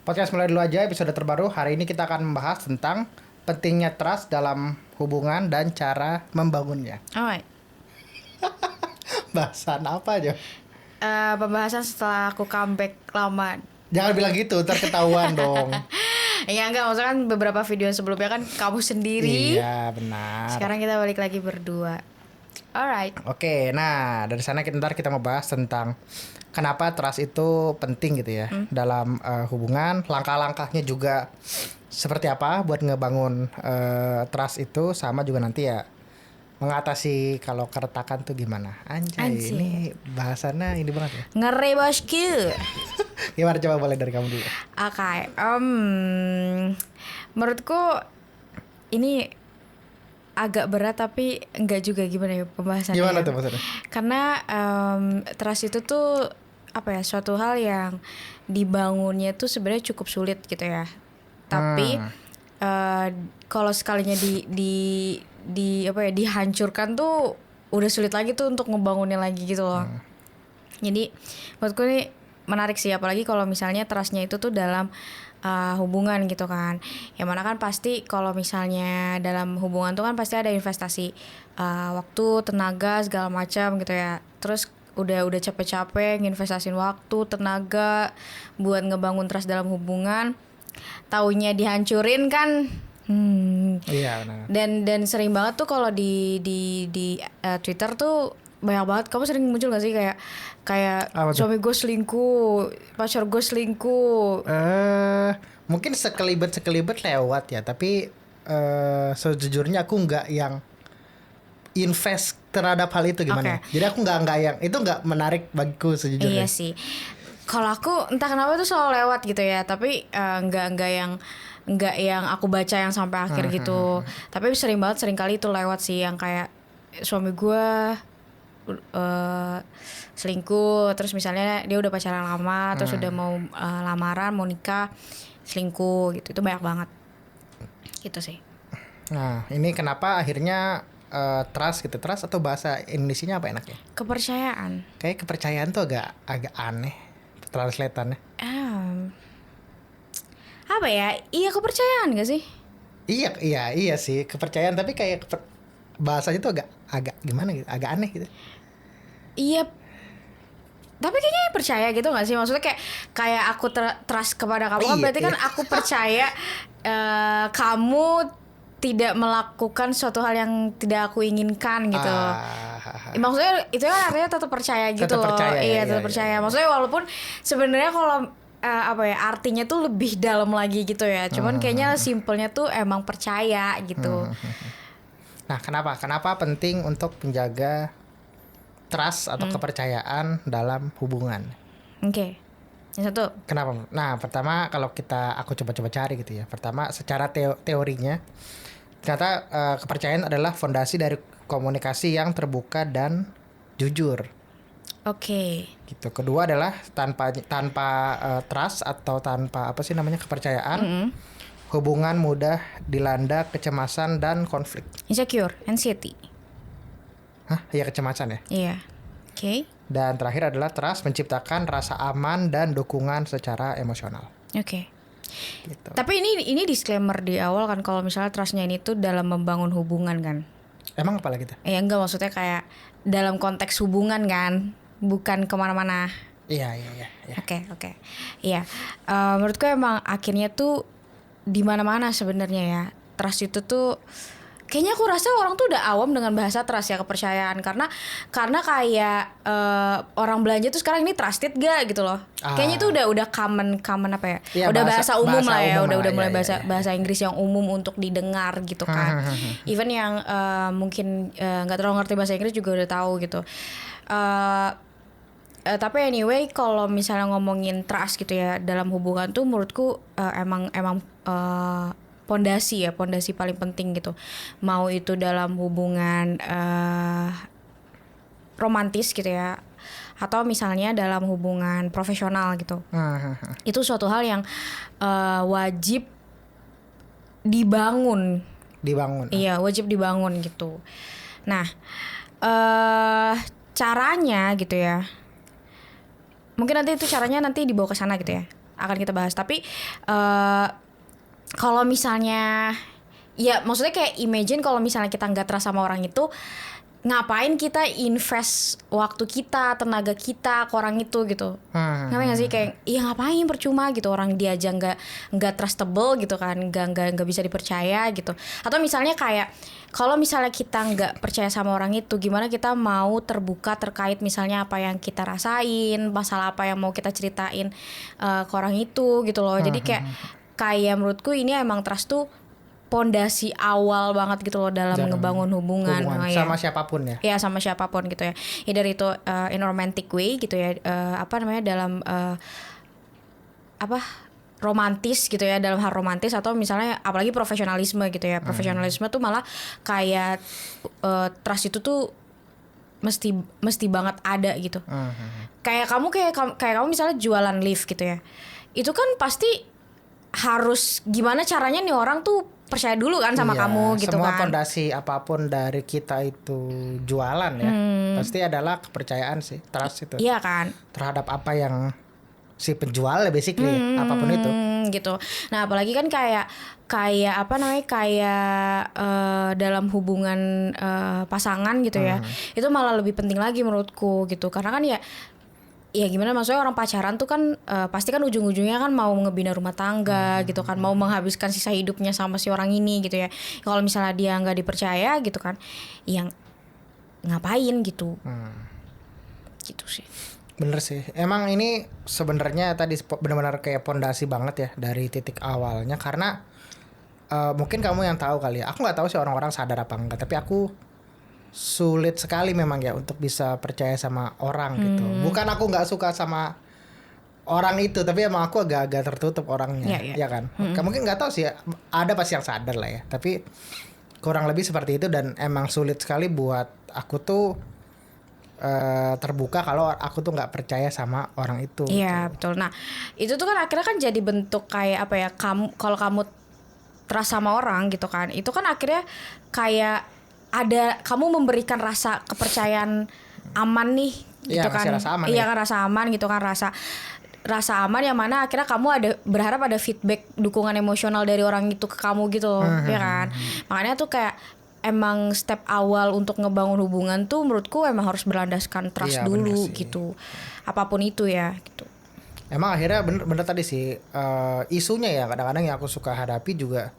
Podcast mulai dulu aja episode terbaru. Hari ini kita akan membahas tentang pentingnya trust dalam hubungan dan cara membangunnya. Alright. Bahasan apa aja? Pembahasan setelah aku comeback lama. Jangan bilang gitu, ntar ketahuan dong. Ya enggak, maksudnya kan beberapa video sebelumnya kan kamu sendiri. Iya benar. Sekarang kita balik lagi berdua. Alright. Oke, nah dari sana ntar kita mau bahas tentang kenapa trust itu penting gitu ya dalam hubungan. Langkah-langkahnya juga seperti apa buat ngebangun trust itu, sama juga nanti ya mengatasi kalau keretakan tuh gimana. Anjay. Ini bahasannya ini banget ya. Ngeri bosku. Gimana, coba boleh dari kamu dulu. Oke. Menurutku ini agak berat tapi enggak juga, gimana ya pembahasannya. Gimana tuh maksudnya? Karena trust itu tuh apa ya, suatu hal yang dibangunnya tuh sebenarnya cukup sulit gitu ya. Tapi kalau sekalinya di apa ya, dihancurkan tuh udah sulit lagi tuh untuk ngebangunnya lagi gitu loh. Jadi menurutku ini menarik sih, apalagi kalau misalnya trustnya itu tuh dalam hubungan gitu kan. Yang mana kan pasti kalau misalnya dalam hubungan tuh kan pasti ada investasi waktu, tenaga, segala macam gitu ya. Terus udah capek-capek nginvestasin waktu, tenaga buat ngebangun trust dalam hubungan, taunya dihancurin kan. Iya benar. Dan sering banget tuh kalau di Twitter tuh banyak banget. Kamu sering muncul gak sih kayak suami gue selingkuh, pacar gue selingkuh. Mungkin sekelibet lewat ya, tapi sejujurnya aku nggak yang invest terhadap hal itu gimana. Okay. Jadi aku nggak yang itu, nggak menarik bagiku sejujurnya. Iya sih. Kalau aku entah kenapa tuh selalu lewat gitu ya, tapi nggak yang aku baca yang sampai akhir gitu. Tapi sering kali itu lewat sih, yang kayak suami gue selingkuh, terus misalnya dia udah pacaran lama, terus udah mau lamaran, mau nikah, selingkuh gitu. Itu banyak banget gitu sih. Nah ini kenapa akhirnya trust gitu, trust atau bahasa Indonesianya apa enaknya? Kepercayaan. Kayak kepercayaan tuh agak aneh translatannya. Apa ya? Iya, kepercayaan gak sih? Iya sih kepercayaan, tapi kayak bahasanya tuh agak gimana gitu, agak aneh gitu. Iya. Tapi kayaknya percaya gitu gak sih? Maksudnya kayak aku trust kepada kamu kan berarti kan aku percaya kamu tidak melakukan suatu hal yang tidak aku inginkan gitu. Maksudnya itu kan artinya tetap percaya gitu tetap loh. Percaya, iya, tetap percaya. Maksudnya walaupun sebenarnya kalau apa ya, artinya tuh lebih dalam lagi gitu ya. Cuman kayaknya simpelnya tuh emang percaya gitu. Nah, kenapa penting untuk menjaga trust atau kepercayaan dalam hubungan? Oke. Yang satu. Kenapa? Nah, pertama kalau aku coba cari gitu ya. Pertama, secara teorinya ternyata kepercayaan adalah fondasi dari komunikasi yang terbuka dan jujur. Oke. Gitu. Kedua adalah tanpa trust atau tanpa apa sih namanya, kepercayaan, hubungan mudah dilanda kecemasan dan konflik. Insecure, anxiety. Hah? Iya, kecemasan ya? Iya. Oke. Dan terakhir adalah trust menciptakan rasa aman dan dukungan secara emosional. Oke. Gitu. Tapi ini disclaimer di awal kan, kalau misalnya trustnya ini tuh dalam membangun hubungan kan. Emang apa lagi tuh? Enggak, maksudnya kayak dalam konteks hubungan kan, bukan kemana-mana. Iya. Oke. Iya. Menurutku emang akhirnya tuh di mana-mana sebenarnya ya. Trust itu tuh kayaknya aku rasa orang tuh udah awam dengan bahasa trust ya, kepercayaan, karena kayak orang belanja tuh sekarang ini trusted gak gitu loh. Kayaknya itu udah common apa ya? Ya, udah bahasa umum lah ya, udah mulai ya. bahasa Inggris yang umum untuk didengar gitu kan. Even yang mungkin nggak terlalu ngerti bahasa Inggris juga udah tahu gitu. Tapi anyway, kalau misalnya ngomongin trust gitu ya dalam hubungan tuh menurutku emang pondasi paling penting gitu. Mau itu dalam hubungan romantis gitu ya, atau misalnya dalam hubungan profesional gitu. Itu suatu hal yang wajib dibangun. Iya, wajib dibangun gitu. Nah, caranya gitu ya. Mungkin nanti itu caranya nanti dibawa ke sana gitu ya. akan kita bahas. Tapi kalau misalnya ya maksudnya kayak imagine kalau misalnya kita nggak trust sama orang itu, ngapain kita invest waktu kita, tenaga kita ke orang itu gitu. Ngerti gak sih, kayak iya ngapain, percuma gitu, orang dia aja nggak trustable gitu kan, nggak bisa dipercaya gitu. Atau misalnya kayak kalau misalnya kita nggak percaya sama orang itu, gimana kita mau terbuka terkait misalnya apa yang kita rasain, masalah apa yang mau kita ceritain ke orang itu gitu loh. Jadi kayak menurutku ini emang trust tuh pondasi awal banget gitu loh dalam ngebangun hubungan. Sama siapapun ya. Ya sama siapapun gitu ya. Either itu in a romantic way gitu ya, dalam romantis gitu ya, dalam hal romantis, atau misalnya apalagi profesionalisme gitu ya. Profesionalisme tuh malah kayak trust itu tuh mesti banget ada gitu. Kayak kamu misalnya jualan lift gitu ya. Itu kan pasti harus gimana caranya nih orang tuh percaya dulu kan sama kamu gitu semua kan. Semua fondasi apapun dari kita itu jualan ya, pasti adalah kepercayaan sih, trust itu. Iya kan. Terhadap apa yang si penjual basically, apapun itu. Gitu. Nah, apalagi kan kayak dalam hubungan pasangan gitu ya. Itu malah lebih penting lagi menurutku gitu. Karena kan ya gimana, maksudnya orang pacaran tuh kan pasti kan ujung-ujungnya kan mau ngebina rumah tangga gitu kan, mau menghabiskan sisa hidupnya sama si orang ini gitu ya. Kalau misalnya dia nggak dipercaya gitu kan, yang ngapain gitu. Gitu sih. Bener sih, emang ini sebenarnya tadi benar-benar kayak pondasi banget ya dari titik awalnya. Karena mungkin kamu yang tahu kali ya, aku nggak tahu sih orang-orang sadar apa enggak, tapi aku sulit sekali memang ya untuk bisa percaya sama orang gitu. Bukan aku nggak suka sama orang itu, tapi emang aku agak-agak tertutup orangnya, ya kan. Mungkin nggak tahu sih, ada pasti yang sadar lah ya, tapi kurang lebih seperti itu. Dan emang sulit sekali buat aku tuh terbuka kalau aku tuh nggak percaya sama orang itu. Iya gitu. betul. Nah itu tuh kan akhirnya kan jadi bentuk kayak apa ya, kalau kamu trust sama orang gitu kan, itu kan akhirnya kayak ada kamu memberikan rasa kepercayaan aman nih gitu kan. Rasa aman, iya kan, rasa aman gitu kan, rasa aman yang mana akhirnya kamu berharap ada feedback, dukungan emosional dari orang itu ke kamu gitu loh, ya kan. Makanya tuh kayak emang step awal untuk ngebangun hubungan tuh menurutku emang harus berlandaskan trust dulu gitu. Apapun itu ya gitu. Emang akhirnya bener tadi sih isunya ya, kadang-kadang yang aku suka hadapi juga,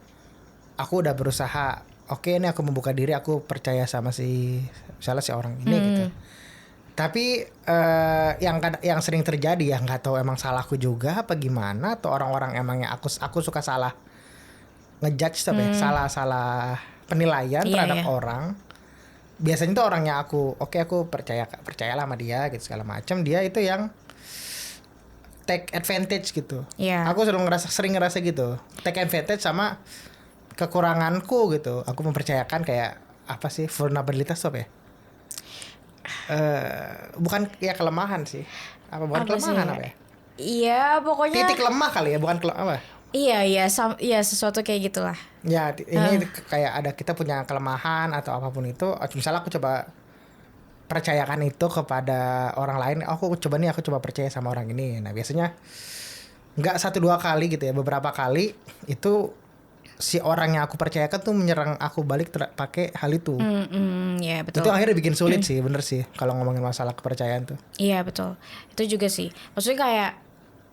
aku udah berusaha, oke, ini aku membuka diri, aku percaya sama misalnya si orang ini gitu. Tapi yang sering terjadi ya, nggak tahu emang salahku juga apa gimana, atau orang-orang emangnya aku suka salah ngejudge tapi salah penilaian terhadap orang. Biasanya tuh orangnya aku percayalah sama dia gitu segala macam, dia itu yang take advantage gitu. Aku sering ngerasa gitu, take advantage sama kekuranganku gitu. Aku mempercayakan kayak apa sih, vulnerabilitas apa ya? Bukan ya kelemahan sih. Bukan kelemahan sih? Apa ya? Iya, pokoknya titik lemah kali ya, bukan apa? Iya, sesuatu kayak gitulah. Ya, ini kayak ada kita punya kelemahan atau apapun itu. Misalnya aku coba percayakan itu kepada orang lain. Aku coba percaya sama orang ini. Nah, biasanya nggak 1-2 kali gitu ya, beberapa kali itu si orang yang aku percayakan tuh menyerang aku balik pakai hal itu. Iya betul. Itu akhirnya bikin sulit sih, bener sih kalau ngomongin masalah kepercayaan tuh. Iya betul. Itu juga sih. Maksudnya kayak,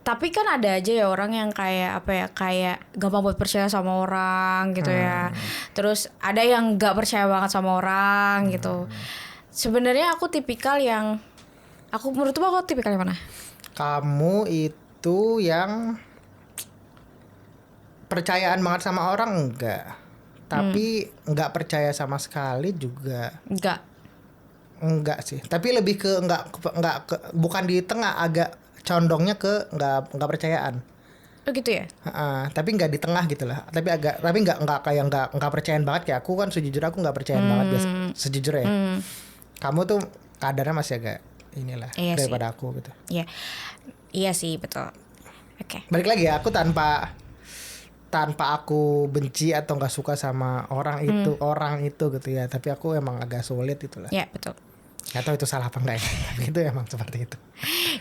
tapi kan ada aja ya orang yang kayak apa ya, kayak gampang buat percaya sama orang gitu ya. Terus ada yang nggak percaya banget sama orang gitu. Sebenarnya aku tipikal yang, menurutmu aku tipikal yang mana? Kamu itu yang percayaan banget sama orang enggak, tapi enggak percaya sama sekali juga enggak sih. Tapi lebih ke bukan di tengah, agak condongnya ke enggak percayaan. Oh gitu ya? Tapi enggak di tengah gitu lah. Tapi enggak percayaan banget kayak aku kan, sejujurnya aku enggak percayaan banget biasa sejujurnya ya. Kamu tuh kadarnya masih agak inilah daripada aku gitu. Iya. Iya sih, betul. Oke. Balik lagi ya, aku tanpa aku benci atau nggak suka sama orang itu gitu ya, tapi aku emang agak sulit itulah. Ya betul. Nggak tahu itu salah apa enggak ya, tapi itu emang seperti itu.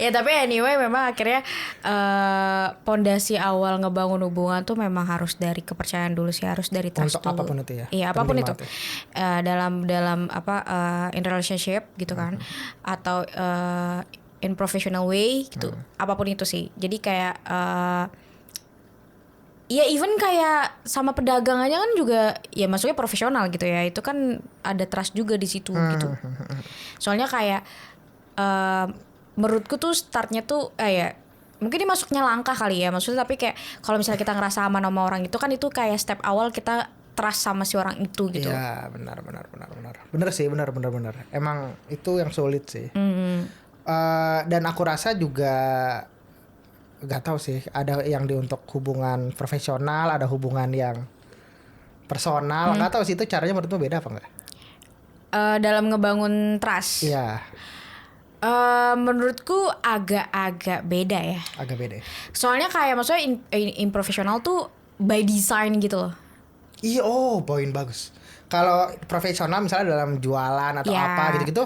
Ya tapi anyway memang akhirnya pondasi awal ngebangun hubungan tuh memang harus dari kepercayaan dulu sih, harus dari trust Untuk dulu. apapun itu ya. Iya apapun Penting itu. banget ya. Dalam apa in relationship gitu kan, atau in professional way gitu, apapun itu sih. Jadi kayak ya even kayak sama pedagang aja kan juga ya masuknya profesional gitu ya. Itu kan ada trust juga di situ gitu. Soalnya kayak menurutku tuh startnya tuh ya mungkin ini masuknya langkah kali ya maksudnya, tapi kayak kalau misalnya kita ngerasa aman sama orang itu kan itu kayak step awal kita trust sama si orang itu gitu. Iya benar. Bener sih benar. Emang itu yang sulit sih. Dan aku rasa juga gak tahu sih, ada yang untuk hubungan profesional, ada hubungan yang personal. Gak tahu sih itu caranya menurutmu beda apa enggak? Dalam ngebangun trust. Iya. Menurutku agak-agak beda ya. Agak beda. Soalnya kayak maksudnya in profesional tuh by design gitu loh. Iya, poin bagus. Kalau profesional misalnya dalam jualan atau apa gitu-gitu,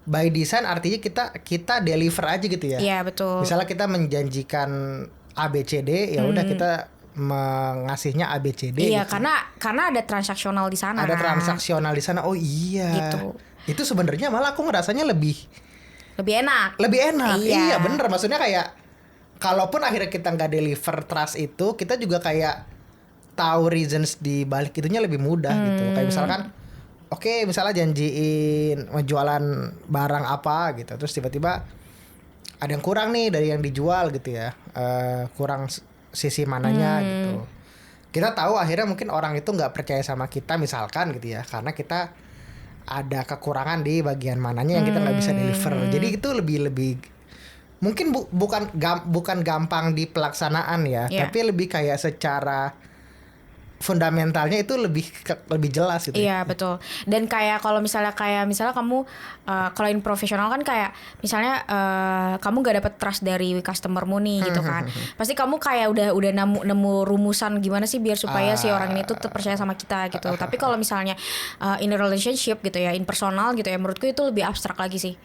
by design artinya kita deliver aja gitu ya. Iya, betul. Misalnya kita menjanjikan ABCD, ya udah kita mengasihnya ABCD. Iya, gitu. karena ada transaksional di sana. Ada transaksional di sana. Oh iya. Gitu. Itu sebenarnya malah aku ngerasanya lebih enak. Iya bener, maksudnya kayak kalaupun akhirnya kita nggak deliver trust itu, kita juga kayak tahu reasons di balik itunya lebih mudah gitu. Kayak misalkan oke, misalnya janjiin mau jualan barang apa gitu, terus tiba-tiba ada yang kurang nih dari yang dijual gitu ya, kurang sisi mananya gitu. Kita tahu akhirnya mungkin orang itu nggak percaya sama kita misalkan gitu ya, karena kita ada kekurangan di bagian mananya yang kita nggak bisa deliver. Jadi itu lebih mungkin bukan gampang di pelaksanaan ya, tapi lebih kayak secara fundamentalnya itu lebih jelas gitu. Iya betul. Dan kayak kalau misalnya kamu kalau in profesional kan kayak misalnya kamu gak dapet trust dari customermu nih gitu kan. Pasti kamu kayak udah nemu rumusan gimana sih biar supaya si orang ini tuh percaya sama kita gitu. Tapi kalau misalnya in a relationship gitu ya, in personal gitu ya, menurutku itu lebih abstrak lagi sih.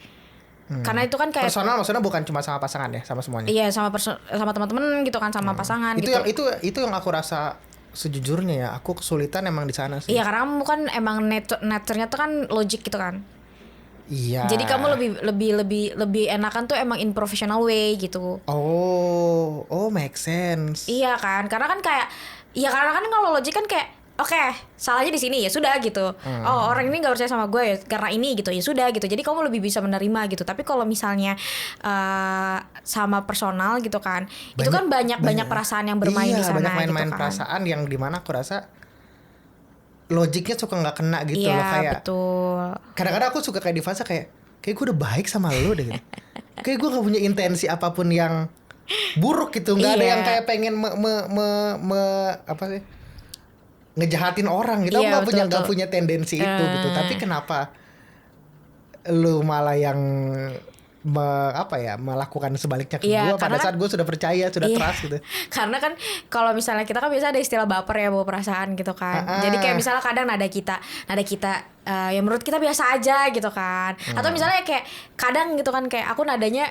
Karena itu kan kayak personal maksudnya bukan cuma sama pasangan ya, sama semuanya. Iya, sama teman-teman gitu kan, sama pasangan itu gitu. Itu yang aku rasa sejujurnya ya, aku kesulitan emang di sana sih. Iya, karena kamu kan emang nature-nya tuh kan logik gitu kan. Iya. Jadi kamu lebih enakan tuh emang in professional way gitu. Oh, make sense. Iya kan, karena kan kayak karena kan kalau logik kan kayak oke, salahnya di sini ya sudah gitu. Oh, orang ini nggak percaya sama gue ya karena ini gitu, ya sudah gitu. Jadi kamu lebih bisa menerima gitu. Tapi kalau misalnya sama personal gitu kan, itu kan banyak perasaan yang bermain di sana. Banyak main-main gitu kan. perasaan yang dimana aku rasa logiknya suka nggak kena gitu iya, loh, kayak. Betul. Kadang-kadang aku suka kayak di fase kayak gue udah baik sama lo deh gitu. Kayak gue nggak punya intensi apapun yang buruk gitu, nggak ada yang kayak pengen apa sih, ngejahatin orang gitu. Iya, Aku nggak punya tendensi itu gitu. Tapi kenapa lu malah yang melakukan sebaliknya ke gue pada saat gue sudah percaya, sudah trust gitu. Karena kan kalau misalnya kita kan biasa ada istilah baper ya, bawa perasaan gitu kan. Jadi kayak misalnya kadang nada kita yang menurut kita biasa aja gitu kan. Atau misalnya kayak kadang gitu kan kayak aku nadanya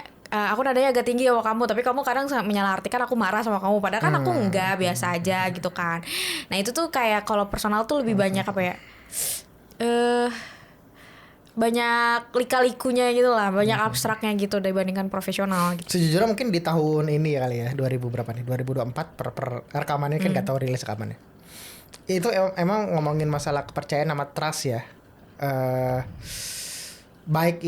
agak tinggi sama kamu, tapi kamu kadang menyalahartikan aku marah sama kamu, padahal kan aku enggak, biasa aja gitu kan. Nah itu tuh kayak kalau personal tuh lebih banyak apa ya, banyak lika-likunya gitu lah, banyak abstraknya gitu dibandingkan profesional gitu. Sejujurnya mungkin di tahun ini ya kali ya, 2000 berapa nih, 2024 per rekamannya kan gak tahu rilis rekamannya. Itu emang ngomongin masalah kepercayaan sama trust ya. Baik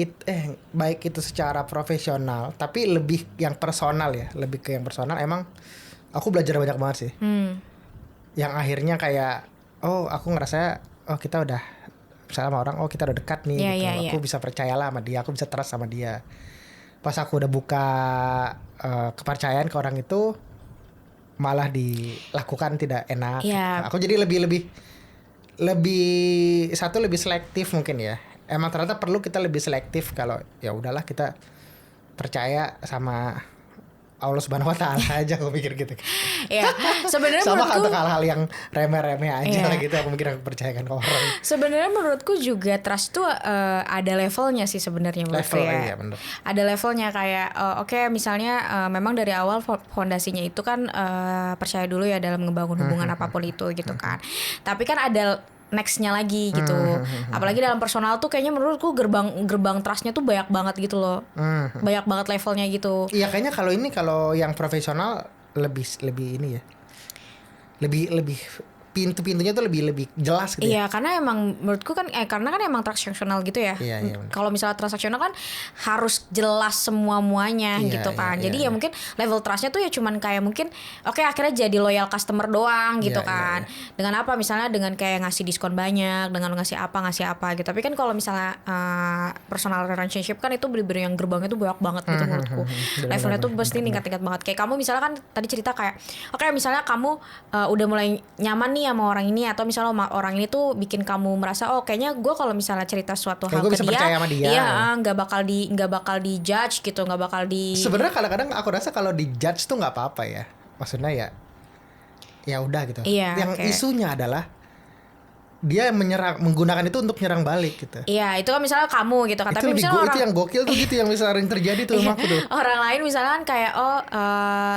itu secara profesional, tapi lebih yang personal ya, lebih ke yang personal. Emang aku belajar banyak banget sih. Yang akhirnya kayak aku ngerasa kita udah misalnya sama orang, kita udah dekat nih gitu. Aku bisa percayalah sama dia, aku bisa trust sama dia. Pas aku udah buka kepercayaan ke orang itu, malah dilakukan tidak enak. Aku jadi lebih selektif mungkin ya. Emang ternyata perlu kita lebih selektif kalau ya udahlah kita percaya sama Allah Subhanahu Wa Taala aja aku pikir gitu. Ya, sebenarnya Sama menurutku untuk hal-hal yang remeh-remeh aja Iya. lah gitu aku mikir aku percayakan ke orang. sebenarnya menurutku juga trust tuh ada levelnya sih sebenarnya menurutku Level ya. iya bener. Ada levelnya kayak oke misalnya memang dari awal fondasinya itu kan percaya dulu ya dalam ngebangun hubungan apapun itu gitu kan. Tapi kan ada nextnya lagi gitu. Apalagi dalam personal tuh kayaknya menurutku gerbang trustnya tuh banyak banget gitu loh. Banyak banget levelnya gitu. Iya kayaknya kalau yang profesional lebih ini ya. Lebih pintu-pintunya tuh lebih jelas gitu. Iya, karena emang menurutku kan karena kan emang transaksional gitu ya. Iya, bener. Kalau misalnya transaksional kan harus jelas semua-muanya Iya, gitu kan. iya, Jadi iya. ya mungkin level trustnya tuh ya cuman kayak mungkin oke akhirnya jadi loyal customer doang gitu Iya, kan. Dengan apa misalnya dengan kayak ngasih diskon banyak, dengan ngasih apa gitu. Tapi kan kalau misalnya personal relationship kan itu bener-bener yang gerbangnya tuh banyak banget gitu menurutku. Levelnya tuh pasti tingkat-tingkat banget. Kayak kamu misalnya kan tadi cerita kayak oke misalnya kamu udah mulai nyaman nih sama orang ini atau misalnya orang ini tuh bikin kamu merasa oh kayaknya gue kalau misalnya cerita suatu Kayak hal gue ke bisa dia, percaya sama dia. iya nggak bakal di judge gitu, nggak bakal di Sebenarnya kadang-kadang aku rasa kalau di judge tuh nggak apa-apa ya. Maksudnya ya udah gitu. Iya, Yang oke. isunya adalah dia menggunakan itu untuk nyerang balik gitu. iya itu kan misalnya kamu gitu kan, Itu tapi misalnya orang itu yang gokil tuh gitu yang sering terjadi tuh sama aku tuh. orang lain misalnya kan kayak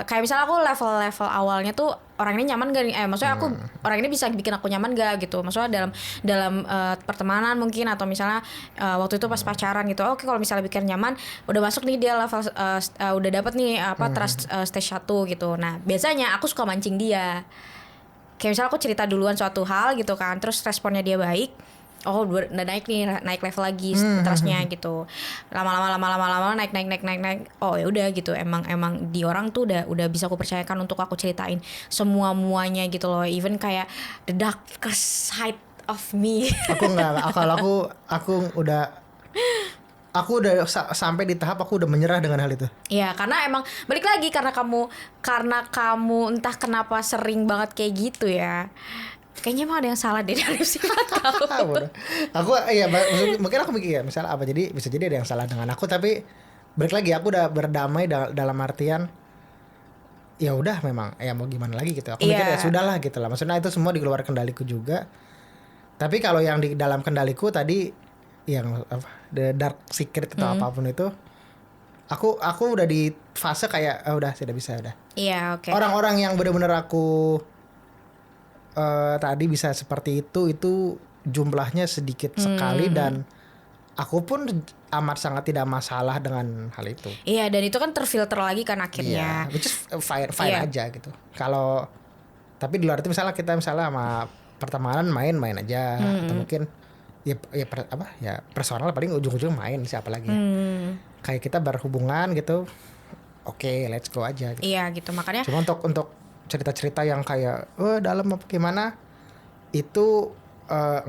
kayak misalnya aku level awalnya tuh orang ini nyaman gak nih maksudnya aku orang ini bisa bikin aku nyaman gak gitu, maksudnya dalam pertemanan mungkin atau misalnya waktu itu pas pacaran gitu, oke kalau misalnya bikin nyaman udah masuk nih dia level udah dapat nih trust stage 1 gitu. Nah biasanya aku suka mancing dia, kayak misalnya aku cerita duluan suatu hal gitu kan, terus responnya dia baik, oh udah naik level lagi trustnya gitu. Lama-lama naik. Oh ya udah gitu. Emang di orang tuh udah bisa aku percayakan untuk aku ceritain semuanya gitu loh. Even kayak the darkest side of me. Aku nggak, kalau aku udah sampai di tahap aku udah menyerah dengan hal itu. Ya karena emang balik lagi karena kamu entah kenapa sering banget kayak gitu ya. Kayaknya emang ada yang salah deh dalam sifat kamu. Aku ya mungkin aku mikir ya misalnya apa, jadi bisa jadi ada yang salah dengan aku, tapi balik lagi aku udah berdamai dalam artian ya udah memang ya mau gimana lagi gitu. Aku mikir ya sudahlah gitu lah. Maksudnya itu semua di luar kendaliku juga. Tapi kalau yang di dalam kendaliku tadi yang apa the dark secret atau apapun itu, aku udah di fase kayak udah sudah bisa udah. Iya oke. Orang-orang yang benar-benar aku tadi bisa seperti itu jumlahnya sedikit sekali dan aku pun amat sangat tidak masalah dengan hal itu. Iya dan itu kan terfilter lagi kan akhirnya. Iya, which is fine aja gitu. Kalau tapi di luar itu misalnya kita sama pertemanan main aja atau mungkin ya personal paling ujung-ujung main siapa lagi. Kayak kita berhubungan gitu. Oke, let's go aja gitu. Iya gitu makanya. Cuma untuk cerita-cerita yang kayak dalam apa gimana itu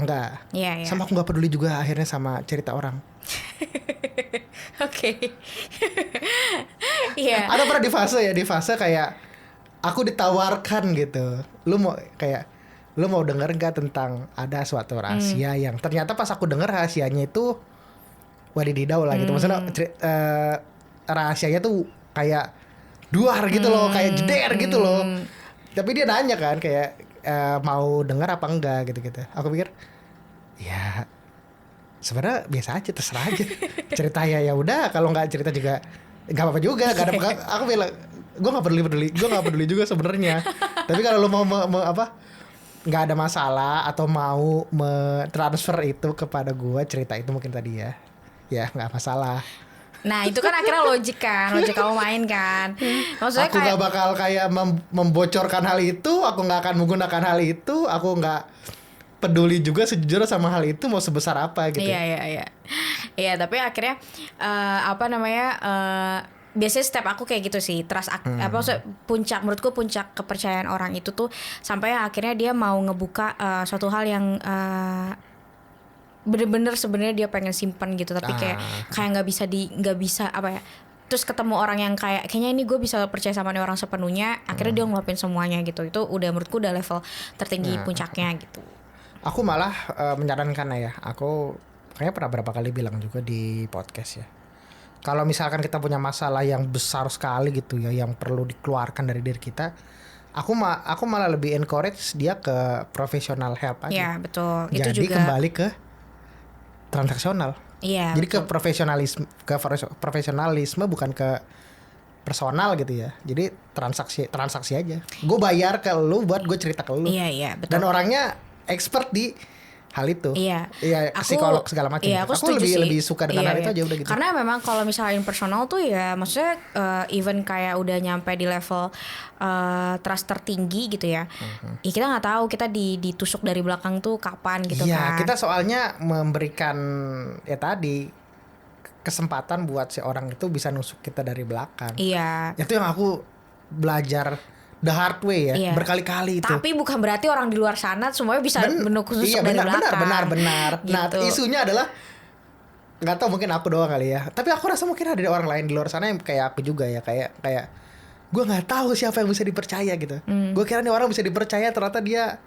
enggak. Iya. Sama aku nggak peduli juga akhirnya sama cerita orang. Oke. Iya. Ada pernah di fase kayak aku ditawarkan gitu. Lu mau denger gak tentang ada suatu rahasia yang ternyata pas aku denger rahasianya itu wadididau lah gitu. Maksudnya rahasianya tuh kayak duar gitu loh, kayak jeder gitu loh. Tapi dia nanya kan kayak mau denger apa enggak gitu-gitu. Aku pikir ya sebenarnya biasa aja, terserah aja. Cerita ya udah, kalau nggak cerita juga nggak apa-apa juga. Gak ada, aku bilang gue nggak peduli juga sebenarnya. Tapi kalau lu mau nggak ada masalah atau mau transfer itu kepada gue, cerita itu mungkin tadi ya nggak masalah. Nah itu kan akhirnya logik kamu main kan. Maksudnya aku kayak nggak bakal kayak membocorkan hal itu, aku nggak akan menggunakan hal itu, aku nggak peduli juga sejujurnya sama hal itu mau sebesar apa gitu. Iya tapi akhirnya biasanya step aku kayak gitu sih, trust menurutku puncak kepercayaan orang itu tuh sampai akhirnya dia mau ngebuka suatu hal yang bener-bener sebenarnya dia pengen simpan gitu, tapi kayak nggak bisa apa ya, terus ketemu orang yang kayaknya ini gue bisa percaya sama ini orang sepenuhnya, akhirnya dia ngeluapin semuanya gitu. Itu udah menurutku udah level tertinggi puncaknya gitu. Aku malah menyarankan ya, aku kayaknya pernah berapa kali bilang juga di podcast ya, kalau misalkan kita punya masalah yang besar sekali gitu ya, yang perlu dikeluarkan dari diri kita, aku malah lebih encourage dia ke professional help aja. Ya betul. Jadi Itu juga. kembali ke transaksional. Iya. Jadi betul. ke profesionalisme bukan ke personal gitu ya. Jadi transaksi aja. Gue bayar ke lu buat gue cerita ke lu. Iya betul. Dan orangnya expert di hal itu. Iya. Psikolog segala macam. Iya, aku setuju lebih sih. suka dengan hal itu aja udah gitu. Karena memang kalau misalnya personal tuh ya, maksudnya even kayak udah nyampe di level trust tertinggi gitu ya. Ya kita nggak tahu kita ditusuk dari belakang tuh kapan gitu Iya, kan. kita soalnya memberikan ya tadi kesempatan buat si orang itu bisa nusuk kita dari belakang. Iya. Itu yang aku belajar the hard way ya, Iya. berkali-kali itu. Tapi bukan berarti orang di luar sana semuanya bisa menusuk Iya, dari belakang. benar. Nah, Gitu. isunya adalah nggak tahu mungkin aku doang kali ya. Tapi aku rasa mungkin ada orang lain di luar sana yang kayak aku juga ya, kayak gue nggak tahu siapa yang bisa dipercaya gitu. Gue kira nih orang bisa dipercaya, ternyata dia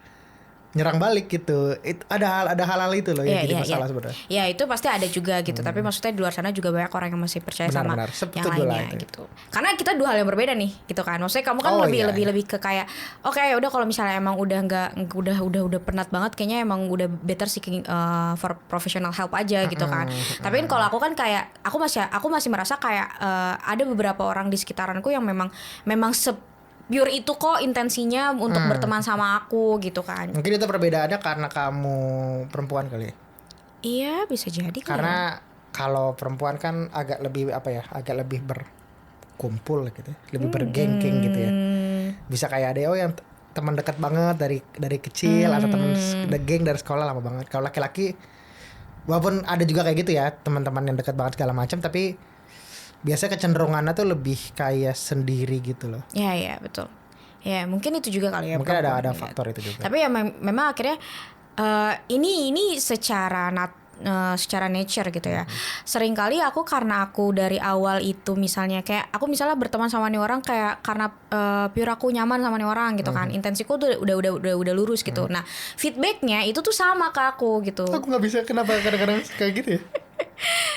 nyerang balik gitu. Itu ada hal-hal itu loh yang jadi masalah sebenarnya. Ya itu pasti ada juga gitu. Tapi maksudnya di luar sana juga banyak orang yang masih percaya sama yang lainnya gitu. Karena kita dua hal yang berbeda nih gitu kan. Maksudnya kamu kan lebih ke kayak oke, udah kalau misalnya emang udah nggak udah penat banget, kayaknya emang udah better seeking for professional help aja gitu kan. Tapi kan kalau aku kan kayak aku masih merasa kayak ada beberapa orang di sekitaranku yang memang pure itu kok intensinya untuk berteman sama aku gitu kan. Mungkin itu perbedaannya karena kamu perempuan kali. Iya, bisa jadi. Karena kalau perempuan kan agak lebih agak lebih berkumpul gitu, lebih bergeng-geng gitu ya. Bisa kayak ada yang teman dekat banget dari kecil atau teman geng dari sekolah lama banget. Kalau laki-laki, walaupun ada juga kayak gitu ya, teman-teman yang dekat banget segala macam, tapi biasanya kecenderungannya tuh lebih kayak sendiri gitu loh. Iya betul. Ya mungkin itu juga kali ya. Mungkin ada faktor itu juga. Tapi ya memang akhirnya ini secara nature gitu ya. Seringkali aku karena aku dari awal itu misalnya kayak aku misalnya berteman sama nih orang kayak karena pure aku nyaman sama nih orang gitu kan. Intensiku tuh udah lurus gitu. Nah, feedbacknya itu tuh sama ke aku gitu. Aku nggak bisa, kenapa kadang-kadang kayak gitu ya?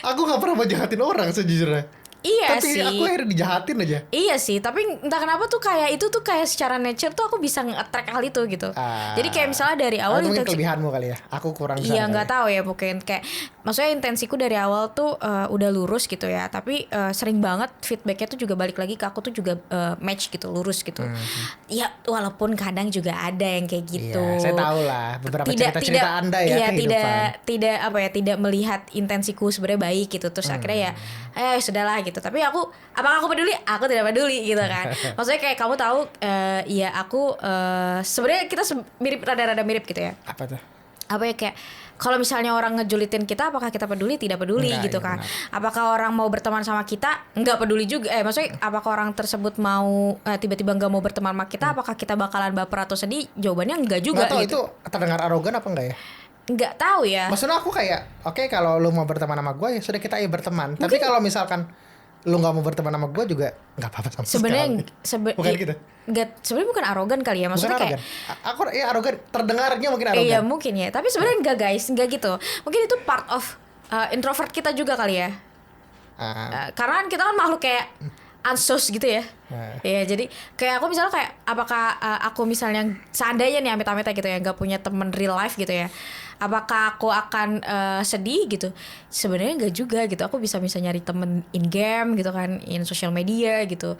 Aku nggak pernah mau jahatin orang sejujurnya. Iya tapi sih. Aku akhirnya dijahatin aja. Iya sih, tapi entah kenapa tuh kayak itu tuh kayak secara nature tuh aku bisa nge-attract hal itu gitu. Jadi kayak misalnya dari awal mungkin kelebihanmu kali ya. Aku kurang. Iya nggak tahu ya, mungkin kayak maksudnya intensiku dari awal tuh udah lurus gitu ya. Tapi sering banget feedbacknya tuh juga balik lagi ke aku tuh juga match gitu, lurus gitu. Ya walaupun kadang juga ada yang kayak gitu. Iya, saya tahu lah beberapa cerita Anda ya. Iya, tidak melihat intensiku sebenarnya baik gitu. Terus akhirnya ya sudahlah gitu. Tapi apakah aku peduli? Aku tidak peduli gitu kan. Maksudnya kayak kamu tahu ya aku sebenarnya kita rada-rada mirip gitu ya. Apa tuh? Apa ya kayak kalau misalnya orang ngejulitin kita, apakah kita peduli? Tidak peduli. Enggak, gitu kan. Benar. Apakah orang mau berteman sama kita? Enggak peduli juga. Maksudnya apakah orang tersebut mau tiba-tiba enggak mau berteman sama kita? Apakah kita bakalan baper atau sedih? Jawabannya enggak juga. Nggak tahu gitu. Itu terdengar arogan apa enggak ya? Enggak tahu ya. Maksudnya aku kayak oke, kalau lu mau berteman sama gue ya sudah, kita berteman. Mungkin, tapi kalau misalkan lu nggak mau berteman sama gue juga nggak apa-apa sama sekali. Bukan gitu. Sebenarnya bukan arogan kali ya, maksudnya bukan kayak aku arogan, terdengarnya mungkin arogan. Iya mungkin ya, tapi sebenarnya enggak guys, enggak gitu. Mungkin itu part of introvert kita juga kali ya. Karena kita kan makhluk kayak ansos gitu ya. Iya, jadi kayak aku misalnya kayak apakah aku misalnya seandainya nih amit-amit gitu ya nggak punya temen real life gitu ya, apakah aku akan sedih gitu? Sebenarnya nggak juga gitu. Aku bisa nyari temen in game gitu kan, in social media gitu.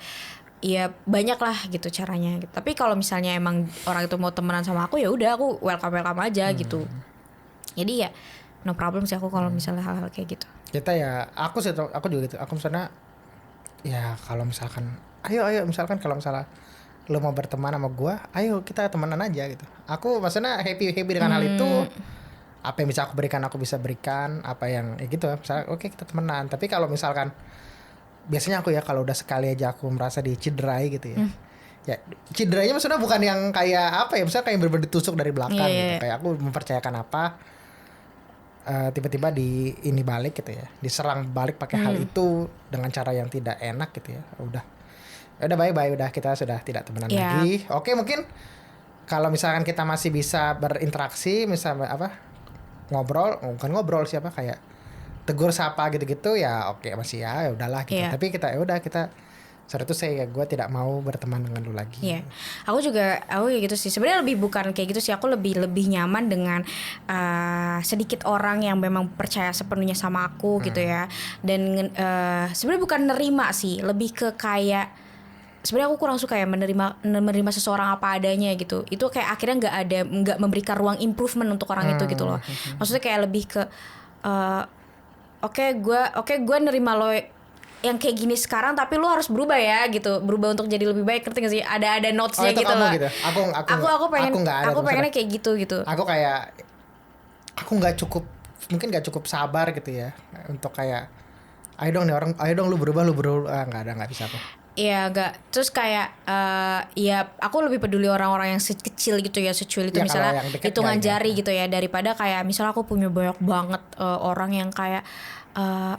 Iya banyak lah gitu caranya. Tapi kalau misalnya emang orang itu mau temenan sama aku ya udah, aku welcome aja gitu. Jadi ya no problem sih aku kalau misalnya hal-hal kayak gitu. Kita ya aku juga gitu. Aku misalnya ya kalau misalkan ayo misalkan kalau misalnya lo mau berteman sama gue, ayo kita temenan aja gitu. Aku maksudnya happy dengan hal itu. Apa yang bisa aku berikan, apa yang gitu misalnya oke, kita temenan. Tapi kalau misalkan biasanya aku ya kalau udah sekali aja aku merasa dicederai gitu ya. Ya cederanya maksudnya bukan yang kayak apa ya, misalnya kayak bener-bener ditusuk dari belakang gitu. Kayak aku mempercayakan apa, tiba-tiba ini balik gitu ya, diserang balik pakai hal itu dengan cara yang tidak enak gitu ya. Udah bye udah, kita sudah tidak temenan lagi. Oke, mungkin kalau misalkan kita masih bisa berinteraksi, misalnya bukan ngobrol siapa kayak tegur sapa gitu-gitu ya oke masih ya udahlah gitu. Iya. Tapi kita ya udah kita saat itu saya gue tidak mau berteman dengan lu lagi. Iya, aku kayak gitu sih. Sebenarnya lebih bukan kayak gitu sih. Aku lebih nyaman dengan sedikit orang yang memang percaya sepenuhnya sama aku gitu ya. Dan sebenarnya bukan nerima sih, lebih ke kayak sebenarnya aku kurang suka ya menerima seseorang apa adanya gitu. Itu kayak akhirnya nggak memberikan ruang improvement untuk orang itu gitu loh. Maksudnya kayak lebih ke oke, gue nerima lo yang kayak gini sekarang, tapi lu harus berubah ya gitu, berubah untuk jadi lebih baik, ngerti gak sih? Ada notesnya itu gitu kamu loh. gitu. Aku pengennya kayak gitu. Aku kayak aku nggak cukup sabar gitu ya untuk kayak ayo dong lu berubah nggak bisa aku. Iya enggak. Terus kayak ya aku lebih peduli orang-orang yang kecil gitu ya, secuil itu Ya, misalnya kalau yang deket hitungan ya, jari gitu ya, daripada kayak misalnya aku punya banyak banget orang yang kayak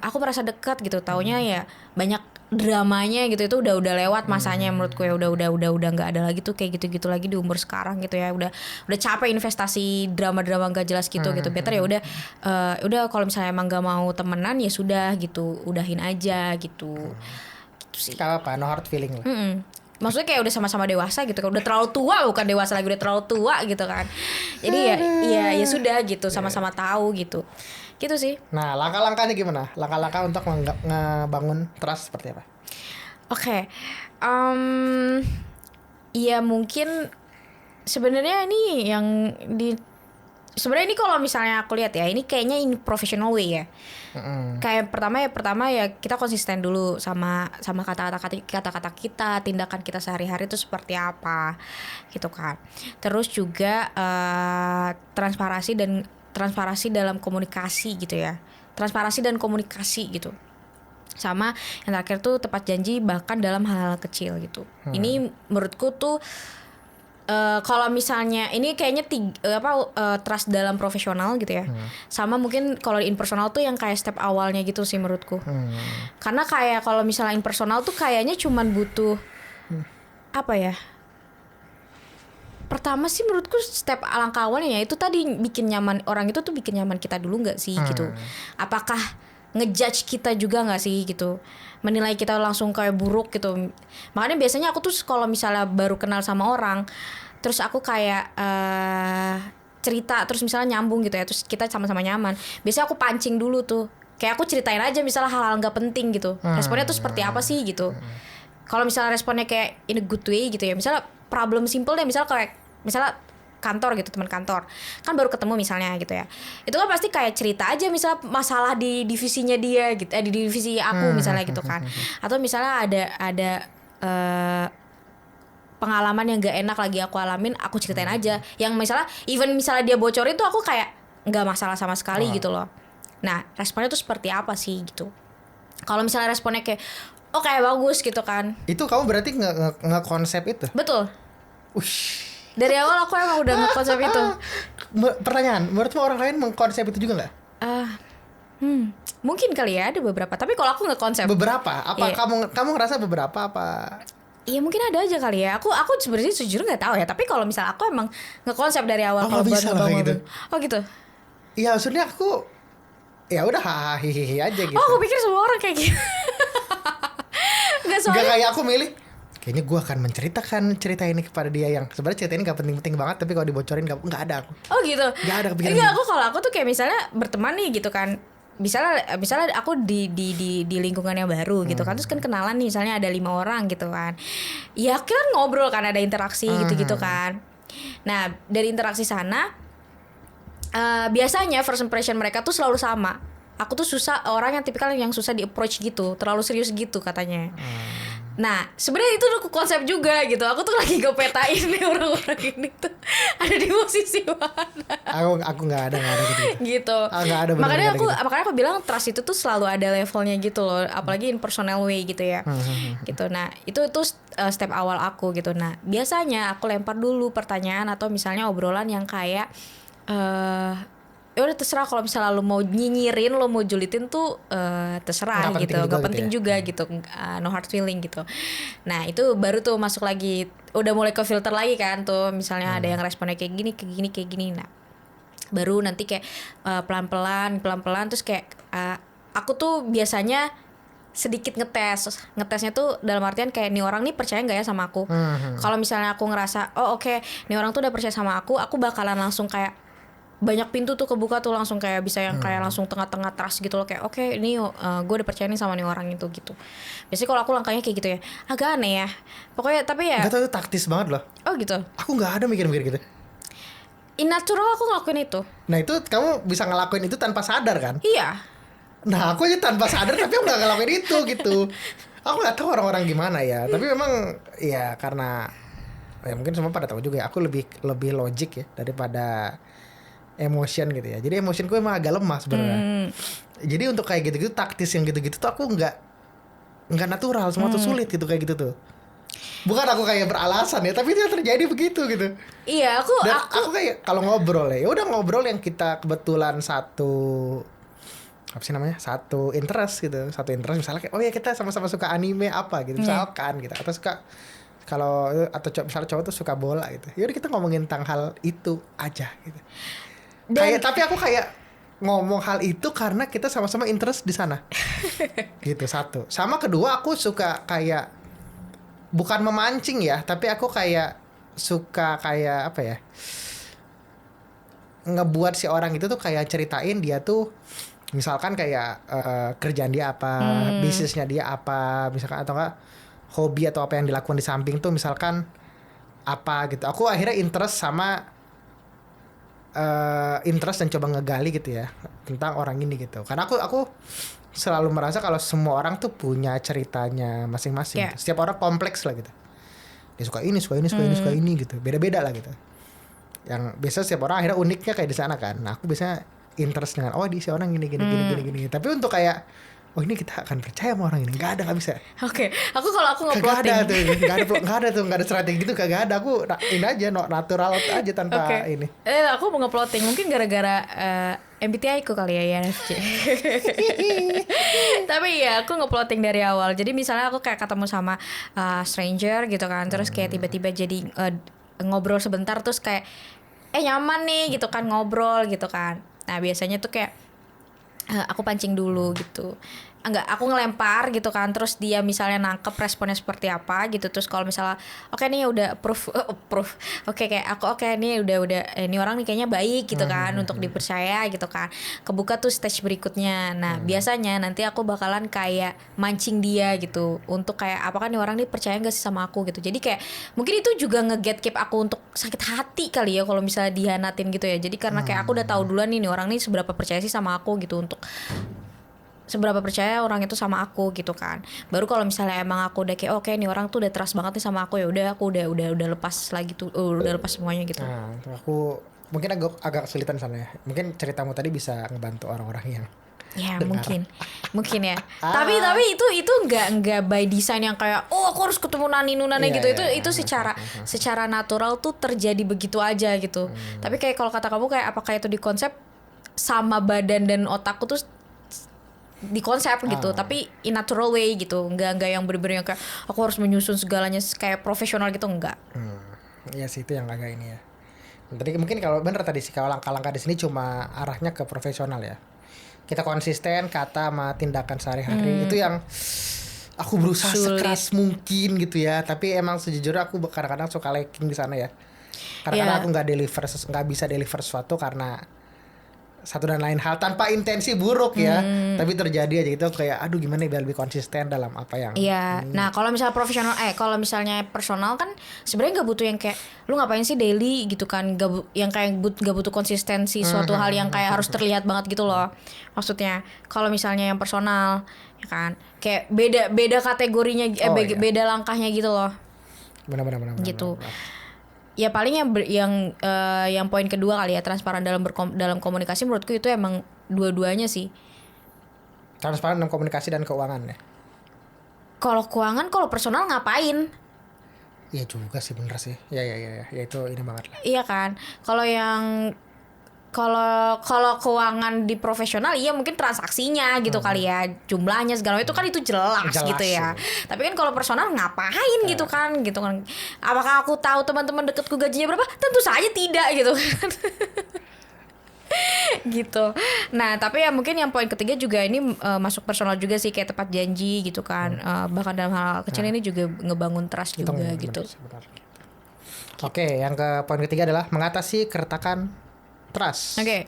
aku merasa dekat gitu, taunya ya banyak dramanya gitu. Itu udah lewat masanya menurutku ya, udah nggak ada lagi tuh kayak gitu-gitu lagi di umur sekarang gitu ya. Udah capek investasi drama-drama gak jelas gitu. Better ya udah kalau misalnya emang gak mau temenan ya sudah gitu, udahin aja gitu. Gitu sih. Gak apa, no hard feeling lah. Maksudnya kayak udah sama-sama dewasa gitu kan, udah terlalu tua, bukan dewasa lagi, udah terlalu tua gitu kan. Jadi ya sudah gitu, sama-sama tahu gitu sih. Nah, langkah-langkahnya gimana? Langkah-langkah untuk ngebangun trust seperti apa? Oke. Ya mungkin sebenarnya ini yang sebenarnya ini kalau misalnya aku lihat ya, ini kayaknya in professional way ya. Kayak pertama ya kita konsisten dulu sama kata-kata kita, tindakan kita sehari-hari itu seperti apa gitu kan. Terus juga transparansi dalam komunikasi gitu ya. Transparansi dan komunikasi gitu. Sama yang terakhir tuh tepat janji bahkan dalam hal-hal kecil gitu. Ini menurutku tuh kalau misalnya ini kayaknya trust dalam profesional gitu ya. Sama mungkin kalau in personal tuh yang kayak step awalnya gitu sih menurutku. Karena kayak kalau misalnya in personal tuh kayaknya cuman butuh apa ya? Pertama sih menurutku step langkah awalnya ya itu tadi bikin nyaman orang itu tuh, bikin nyaman kita dulu nggak sih gitu. Apakah ngejudge kita juga nggak sih gitu, menilai kita langsung kayak buruk gitu. Makanya biasanya aku tuh kalau misalnya baru kenal sama orang terus aku kayak cerita terus misalnya nyambung gitu ya, terus kita sama-sama nyaman, biasanya aku pancing dulu tuh, kayak aku ceritain aja misalnya hal-hal nggak penting gitu, responnya tuh seperti apa sih gitu. Kalau misalnya responnya kayak in a good way gitu ya, misalnya problem simple deh, misalnya kantor gitu, teman kantor kan baru ketemu misalnya gitu ya, itu kan pasti kayak cerita aja misalnya masalah di divisinya dia gitu, di divisi aku misalnya gitu kan, atau misalnya ada pengalaman yang gak enak lagi aku alamin, aku ceritain aja, yang misalnya even misalnya dia bocorin tuh aku kayak nggak masalah sama sekali gitu loh. Nah responnya tuh seperti apa sih gitu. Kalau misalnya responnya kayak kayak bagus gitu kan, itu kamu berarti nge-konsep itu? Betul. Ush. Dari awal aku emang udah nge-konsep itu. Pertanyaan, menurutmu orang lain mengkonsep itu juga nggak? Mungkin kali ya ada beberapa, tapi kalau aku nge-konsep Beberapa? Apa kamu ngerasa beberapa apa? Iya mungkin ada aja kali ya. Aku sebenarnya sejujur nggak tahu ya. Tapi kalau misalnya aku emang nge-konsep dari awal kalau buat ngebangun gitu. Oh gitu. Iya maksudnya aku ya udah hahihi aja gitu. Oh aku pikir semua orang kayak gitu. Nggak soalnya. Nggak kayak aku milih. Kayaknya gue akan menceritakan cerita ini kepada dia yang sebenarnya cerita ini gak penting-penting banget, tapi kalau dibocorin nggak ada aku. Oh gitu. Nggak ada kepikiran. Enggak, kalau aku tuh kayak misalnya berteman nih gitu kan. Misalnya aku di lingkungan yang baru gitu kan, terus kan kenalan nih misalnya ada 5 orang gitu kan. Ya kan ngobrol kan, ada interaksi gitu-gitu kan. Nah, dari interaksi sana biasanya first impression mereka tuh selalu sama. Aku tuh orang yang tipikal yang susah di approach gitu, terlalu serius gitu katanya. Nah sebenarnya itu aku konsep juga gitu. Aku tuh lagi petain nih orang-orang ini tuh ada di posisi mana. Aku nggak ada gitu. Nggak ada. Makanya aku bilang trust itu tuh selalu ada levelnya gitu loh. Apalagi in personal way gitu ya. Gitu. Nah itu step awal aku gitu. Nah biasanya aku lempar dulu pertanyaan atau misalnya obrolan yang kayak ya udah terserah, kalau misalnya lo mau nyinyirin, lo mau julitin tuh terserah nggak gitu, nggak penting gitu ya. juga gitu, no hard feeling gitu. Nah itu baru tuh masuk lagi, udah mulai ke filter lagi kan tuh, misalnya ada yang responnya kayak gini. Nah baru nanti kayak pelan-pelan terus kayak aku tuh biasanya sedikit ngetesnya tuh dalam artian kayak nih orang nih percaya nggak ya sama aku. Kalau misalnya aku ngerasa oh oke, nih orang tuh udah percaya sama aku bakalan langsung kayak banyak pintu tuh kebuka tuh langsung kayak bisa yang kayak langsung tengah-tengah trust gitu loh, kayak oke ini gue udah percaya nih sama nih orang itu gitu. Biasanya kalau aku langkahnya kayak gitu ya, agak aneh ya pokoknya, tapi ya Gak tau, itu taktis banget loh. oh gitu. Aku nggak ada mikir-mikir gitu. In natural aku ngelakuin itu. Nah itu kamu bisa ngelakuin itu tanpa sadar kan? Iya. Nah aku aja tanpa sadar tapi aku gak ngelakuin itu gitu. Aku gak tahu orang-orang gimana ya. Tapi memang ya karena ya mungkin semua pada tahu juga ya, aku lebih logik ya daripada emotion gitu ya. Jadi emotionku emang agak lemah sebenarnya. Jadi untuk kayak gitu-gitu taktis yang gitu-gitu tuh aku nggak natural, semua tuh sulit gitu kayak gitu tuh. Bukan aku kayak beralasan ya, tapi itu yang terjadi begitu gitu. Iya, Dan aku kayak kalau ngobrol ya udah ngobrol yang kita kebetulan satu apa sih namanya, satu interest misalnya kayak oh ya kita sama-sama suka anime apa gitu misalkan gitu, atau suka kalau atau misalnya cowok tuh suka bola gitu, yaudah kita ngomongin tentang hal itu aja gitu. Kayak tapi aku kayak ngomong hal itu karena kita sama-sama interest di sana gitu, satu. Sama kedua aku suka kayak bukan memancing ya, tapi aku kayak suka kayak apa ya, ngebuat si orang itu tuh kayak ceritain dia tuh misalkan kayak kerjaan dia apa, bisnisnya dia apa, misalkan atau enggak hobi atau apa yang dilakukan di samping tuh misalkan apa gitu. Aku akhirnya interest sama interest dan coba ngegali gitu ya tentang orang ini gitu. Karena aku selalu merasa kalau semua orang tuh punya ceritanya masing-masing. Yeah. Setiap orang kompleks lah gitu. Dia suka ini gitu. Beda-beda lah gitu. Yang biasa setiap orang akhirnya uniknya kayak di sana kan. Nah, aku biasanya interest dengan oh di si orang gini. Tapi untuk kayak oh ini kita akan percaya sama orang ini, nggak bisa. Oke. Kalau aku nge-plotting. Nggak ada strategi gitu, kagak ada. Aku ini aja natural aja tanpa ini. Aku mau nge-plotting mungkin gara-gara MBTI ku kali ya INFJ. Tapi ya aku nge-plotting dari awal. Jadi misalnya aku kayak ketemu sama stranger gitu kan, terus kayak tiba-tiba jadi ngobrol sebentar terus kayak nyaman nih gitu kan ngobrol gitu kan. Nah biasanya tuh kayak aku pancing dulu gitu. Aku ngelempar gitu kan, terus dia misalnya nangkep responnya seperti apa gitu. Terus kalau misalnya oke nih udah proof oke kayak aku nih udah ini orang nih kayaknya baik gitu kan untuk dipercaya gitu kan, kebuka tuh stage berikutnya. Nah biasanya nanti aku bakalan kayak mancing dia gitu untuk kayak apakah nih orang nih percaya gak sih sama aku gitu. Jadi kayak mungkin itu juga nge-gatekeep aku untuk sakit hati kali ya kalau misalnya dihianatin gitu ya. Jadi karena kayak aku udah tahu duluan nih orang nih seberapa percaya sih sama aku gitu, untuk seberapa percaya orang itu sama aku gitu kan. Baru kalau misalnya emang aku udah kayak oke nih orang tuh udah trust banget nih sama aku, ya udah aku udah lepas lagi tuh, udah lepas semuanya gitu. Nah, aku mungkin agak kesulitan sana ya. Mungkin ceritamu tadi bisa ngebantu orang-orang yang ya dengar. mungkin ya. Tapi itu nggak by design yang kayak aku harus ketemu nani gitu. Itu secara natural tuh terjadi begitu aja gitu. Tapi kayak kalau kata kamu kayak apakah itu di konsep sama badan dan otakku tuh di konsep gitu, tapi in natural way gitu, nggak yang bener-bener yang kayak aku harus menyusun segalanya kayak profesional gitu, enggak. Iya sih, itu yang agak ini ya. Tadi mungkin kalau bener tadi sih kalau langkah-langkah di sini cuma arahnya ke profesional ya. Kita konsisten kata sama tindakan sehari-hari, itu yang aku berusaha sekeras mungkin gitu ya. Tapi emang sejujurnya aku kadang-kadang suka lacking di sana ya. Kadang-kadang aku nggak bisa deliver sesuatu karena satu dan lain hal tanpa intensi buruk ya, tapi terjadi aja gitu kayak aduh gimana biar lebih konsisten dalam apa yang Nah kalau misalnya profesional kalau misalnya personal kan sebenarnya nggak butuh yang kayak lu ngapain sih daily gitu kan, yang kayak nggak butuh konsistensi suatu hal yang kayak harus terlihat banget gitu loh. Maksudnya kalau misalnya yang personal ya kan kayak beda kategorinya, beda langkahnya gitu loh. Benar gitu. Ya paling yang poin kedua kali ya, transparan dalam komunikasi. Menurutku itu emang dua-duanya sih. Transparan dalam komunikasi dan keuangan ya. Kalau keuangan, kalau personal ngapain? Iya juga sih, bener sih. Ya itu ini banget lah. Iya kan. Kalau keuangan di profesional iya mungkin transaksinya gitu kali ya, jumlahnya segala itu kan itu jelas gitu ya. Tapi kan kalau personal ngapain gitu kan. Apakah aku tahu teman-teman deketku gajinya berapa? Tentu saja tidak gitu kan. gitu. Nah, tapi ya mungkin yang poin ketiga juga ini masuk personal juga sih, kayak tepat janji gitu kan. Bahkan dalam hal kecil ini juga ngebangun trust Itu juga benar, gitu. benar. Oke, yang ke poin ketiga adalah mengatasi keretakan trust. Oke.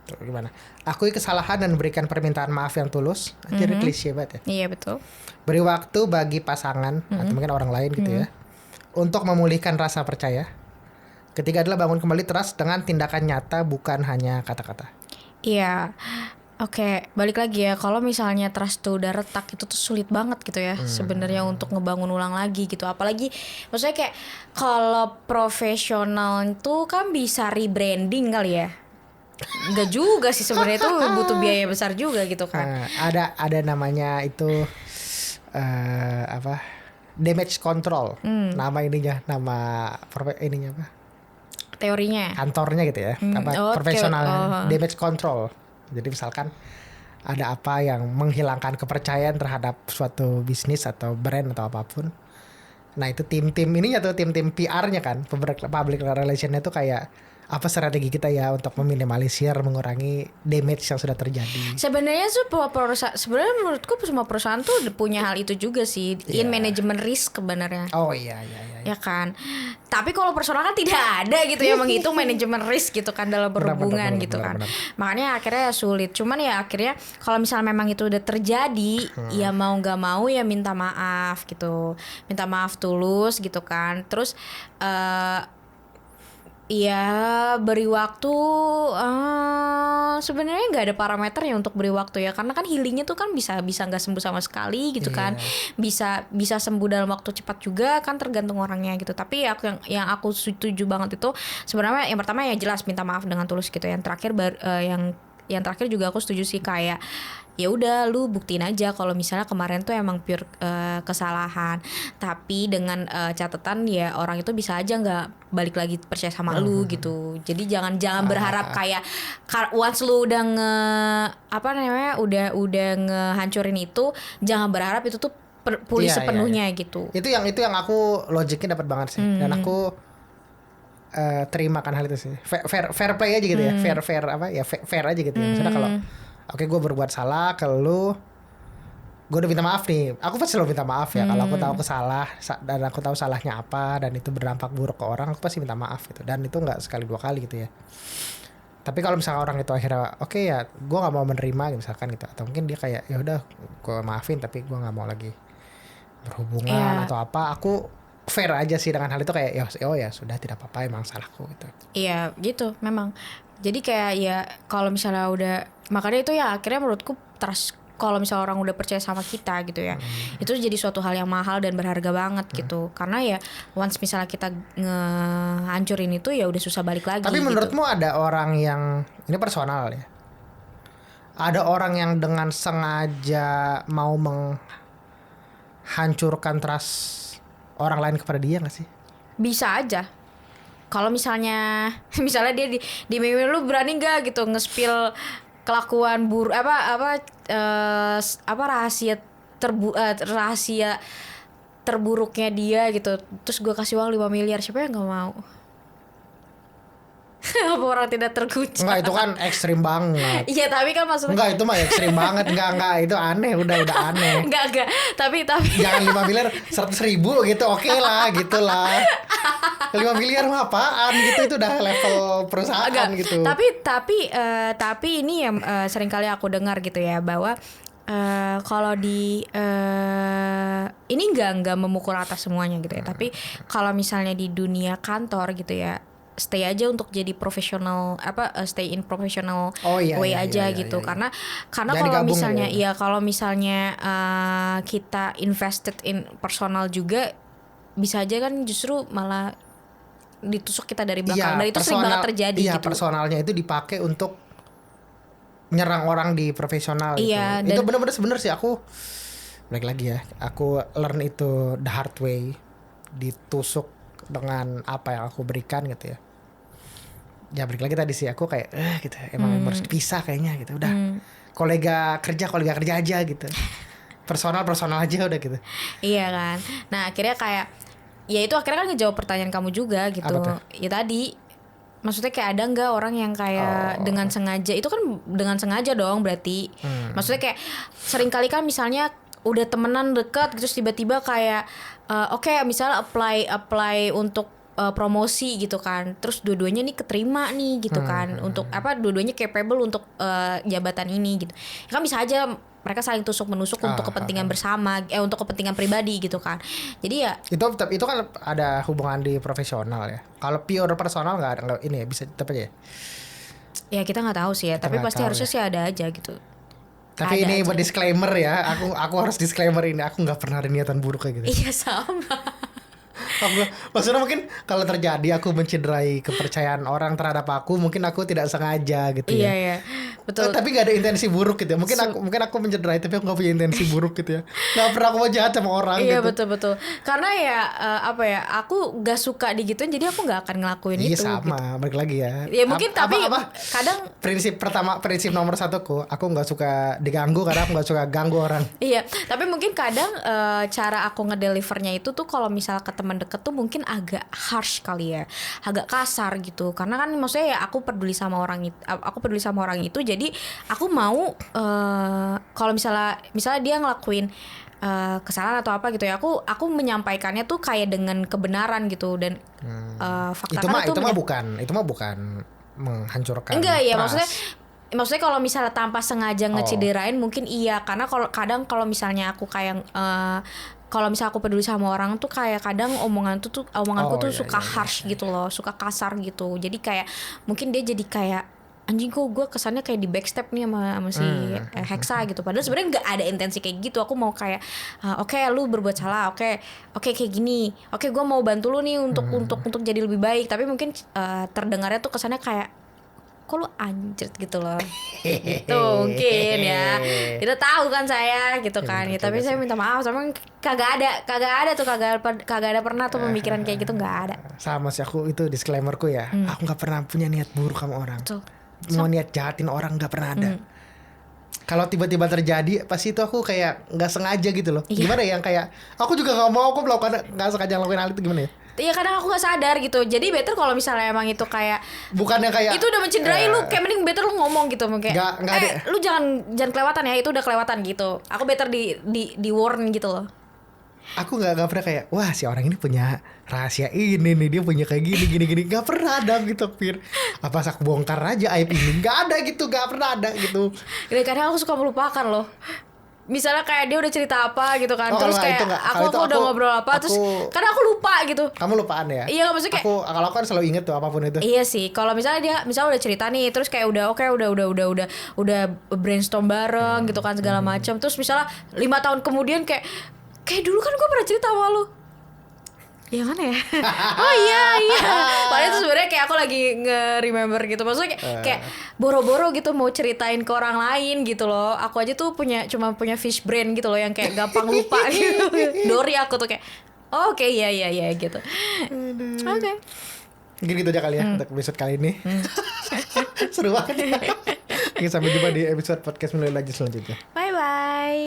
Itu gimana? Akui kesalahan dan berikan permintaan maaf yang tulus. Akhirnya klise banget ya. Iya betul. Beri waktu bagi pasangan atau mungkin orang lain gitu ya untuk memulihkan rasa percaya. Ketiga adalah bangun kembali trust dengan tindakan nyata, bukan hanya kata-kata. Iya. Oke, balik lagi ya. Kalau misalnya trust tuh udah retak, itu tuh sulit banget gitu ya sebenarnya untuk ngebangun ulang lagi gitu. Apalagi maksudnya kayak kalau profesional itu kan bisa rebranding kali ya. Enggak juga sih sebenarnya, itu butuh biaya besar juga gitu kan. Ada namanya itu apa? Damage control. Nama ininya, nama ininya apa? Teorinya. Kantornya gitu ya. Profesional damage control. Jadi misalkan ada apa yang menghilangkan kepercayaan terhadap suatu bisnis atau brand atau apapun. Nah itu tim-tim ininya tuh, tim-tim PR-nya kan, public relation-nya tuh kayak apa strategi kita ya untuk meminimalisir, mengurangi damage yang sudah terjadi. Sebenarnya sebenarnya menurutku semua perusahaan tuh punya hal itu juga sih, in management risk sebenarnya. Oh iya. Ya kan. Tapi kalau personal kan tidak ada gitu ya menghitung manajemen risk gitu kan dalam berhubungan gitu kan. Makanya akhirnya sulit. Cuman ya akhirnya kalau misalnya memang itu udah terjadi, ya mau nggak mau ya minta maaf gitu. Minta maaf tulus gitu kan. Terus ya beri waktu, sebenarnya nggak ada parameter ya untuk beri waktu ya, karena kan healingnya tuh kan bisa nggak sembuh sama sekali gitu kan, bisa sembuh dalam waktu cepat juga kan, tergantung orangnya gitu. Tapi yang aku setuju banget itu sebenarnya yang pertama ya jelas minta maaf dengan tulus gitu. Yang terakhir yang terakhir juga aku setuju sih, kayak ya udah lu buktiin aja kalau misalnya kemarin tuh emang pure kesalahan, tapi dengan catatan ya orang itu bisa aja nggak balik lagi percaya sama lu gitu. Jadi jangan berharap kayak once lu udah udah ngehancurin itu, jangan berharap itu tuh pulih sepenuhnya gitu. Itu yang aku logiknya dapat banget sih. Dan aku terima kan hal itu sih. Fair play aja gitu ya. Fair aja gitu ya. Maksudnya kalau oke, gue berbuat salah ke lu, gue udah minta maaf nih. Aku pasti selalu minta maaf ya. Kalau aku tahu dan aku tahu salahnya apa dan itu berdampak buruk ke orang, aku pasti minta maaf gitu. Dan itu nggak sekali dua kali gitu ya. Tapi kalau misalnya orang itu akhirnya oke ya, gue nggak mau menerima misalkan gitu, atau mungkin dia kayak ya udah gue maafin tapi gue nggak mau lagi berhubungan atau apa, aku fair aja sih dengan hal itu, kayak ya sudah, tidak apa-apa, emang salahku gitu. Iya gitu memang. Jadi kayak ya kalau misalnya udah, makanya itu ya akhirnya menurutku trust, kalau misalnya orang udah percaya sama kita gitu ya, itu jadi suatu hal yang mahal dan berharga banget gitu. Karena ya once misalnya kita ngehancurin itu ya udah susah balik lagi. Tapi menurutmu ada orang yang, ini personal ya, ada orang yang dengan sengaja mau menghancurkan trust orang lain kepada dia nggak sih? Bisa aja. Kalau misalnya dia di meme, lu berani nggak gitu nge-spill kelakuan rahasia terburuknya dia gitu, terus gue kasih uang 5 miliar, siapa yang nggak mau? Apa orang tidak tergoda? Enggak, itu kan ekstrim banget. Iya, tapi kan maksudnya enggak, itu mah ekstrim banget. Enggak, itu aneh, udah aneh. Enggak, tapi jangan 5 miliar, 100.000 gitu, oke lah, gitulah. 5 miliar mah apaan gitu, itu udah level perusahaan gitu. Tapi ini yang sering kali aku dengar gitu ya, bahwa kalau ini enggak memukul atas semuanya gitu ya, tapi kalau misalnya di dunia kantor gitu ya, stay aja untuk jadi profesional, stay in professional way aja gitu. Karena kalau misalnya kita invested in personal juga, bisa aja kan justru malah ditusuk kita dari belakang. Dan itu sering banget terjadi gitu. Personalnya itu dipakai untuk nyerang orang di profesional gitu. Itu benar-benar sih, aku balik lagi ya, aku learn itu the hard way, ditusuk dengan apa yang aku berikan gitu ya. Ya balik lagi tadi sih, aku kayak gitu, emang harus dipisah kayaknya gitu. Udah kolega kerja aja gitu. Personal aja udah gitu. Iya kan. Nah akhirnya kayak ya itu akhirnya kan ngejawab pertanyaan kamu juga gitu. Ya tadi maksudnya kayak ada nggak orang yang kayak dengan sengaja, itu kan dengan sengaja dong berarti. Maksudnya kayak sering kali kan misalnya udah temenan dekat terus tiba-tiba kayak oke, misalnya apply untuk promosi gitu kan, terus dua-duanya nih keterima nih gitu kan, untuk apa, dua-duanya capable untuk jabatan ini gitu. Ya kan bisa aja mereka saling tusuk menusuk untuk kepentingan bersama, untuk kepentingan pribadi gitu kan. Jadi ya itu kan ada hubungan di profesional ya. Kalau pure personal nggak ada, ini ya bisa tetap aja. Ya kita nggak tahu sih ya, tapi pasti harusnya sih ada aja gitu. Tapi ini buat disclaimer ya, aku harus disclaimer ini, aku nggak pernah ada niatan buruk kayak gitu. Iya sama. Maksudnya mungkin kalau terjadi aku mencederai kepercayaan orang terhadap aku, mungkin aku tidak sengaja gitu ya. Iya betul. Tapi gak ada intensi buruk gitu ya. Mungkin aku mencederai tapi aku gak punya intensi buruk gitu ya. Gak pernah aku mau jahat sama orang iya, gitu. betul. Karena ya apa ya, aku gak suka digituin, jadi aku gak akan ngelakuin itu. Iya sama, gitu. Balik lagi ya. Ya mungkin tapi kadang prinsip nomor satuku, aku gak suka diganggu karena aku gak suka ganggu orang. Iya, tapi mungkin kadang cara aku ngedelivernya itu tuh kalau misal ke teman deket tuh mungkin agak harsh kali ya, agak kasar gitu. Karena kan maksudnya ya aku peduli sama orang itu, jadi aku mau kalau misalnya dia ngelakuin kesalahan atau apa gitu ya, aku menyampaikannya tuh kayak dengan kebenaran gitu, dan fakta itu mah bukan menghancurkan. Enggak ya, maksudnya kalau misalnya tanpa sengaja ngecederain mungkin iya, karena kalau misalnya aku kayak kalau misalnya aku peduli sama orang tuh kayak kadang omonganku tuh suka harsh gitu loh, suka kasar gitu. Jadi kayak mungkin dia jadi kayak anjing, kok gue kesannya kayak di backstep nih sama si Hexa gitu. Padahal sebenarnya nggak ada intensi kayak gitu. Aku mau kayak oke, lu berbuat salah, oke kayak gini, oke gue mau bantu lu nih untuk jadi lebih baik. Tapi mungkin terdengarnya tuh kesannya kayak kok lu anjir gitu loh. Gitu mungkin ya. Kita tahu kan saya gitu kan. Ya, tapi saya minta maaf, sama kagak ada pernah tuh pemikiran kayak gitu, nggak ada. Sama sih aku, itu disclaimerku ya. Aku nggak pernah punya niat buruk sama orang. Betul. Mau niat jahatin orang nggak pernah ada. Kalau tiba-tiba terjadi, pasti itu aku kayak nggak sengaja gitu loh. Iya. Gimana ya, yang kayak aku juga nggak mau aku melakukan, nggak sengaja ngelakuin hal itu, gimana ya? Iya, kadang aku gak sadar gitu. Jadi better kalau misalnya emang itu kayak bukannya kayak itu udah mencederai lu, kayak mending better lu ngomong gitu, kayak nggak ada. Lu jangan kelewatan ya, itu udah kelewatan gitu. Aku better di warn gitu loh. Aku nggak pernah kayak wah si orang ini punya rahasia ini nih, dia punya kayak gini nggak pernah ada gitu, Pir. Apa aku bongkar aja aib ini? Nggak ada gitu, nggak pernah ada gitu. Kadang aku suka melupakan loh. Misalnya kayak dia udah cerita apa gitu kan, terus kayak aku udah ngobrol apa, terus kadang aku lupa gitu. Kamu lupaan ya? Iya, maksudnya kayak kalau aku kan selalu inget tuh apapun itu. Iya sih, kalau misalnya dia udah cerita nih, terus kayak udah brainstorm bareng gitu kan segala macam, terus misalnya 5 tahun kemudian kayak dulu kan gue pernah cerita sama lu. Ya mana ya? Oh iya. Padahal itu sebenarnya kayak aku lagi nge-remember gitu. Maksudnya kayak boro-boro gitu mau ceritain ke orang lain gitu loh. Aku aja tuh cuma punya fish brain gitu loh, yang kayak gampang lupa gitu. Dori aku tuh kayak oke, iya gitu. Oke. Mungkin gitu aja kali ya untuk episode kali ini. Seru banget. Sampai jumpa di episode podcast Mulai Lagi selanjutnya.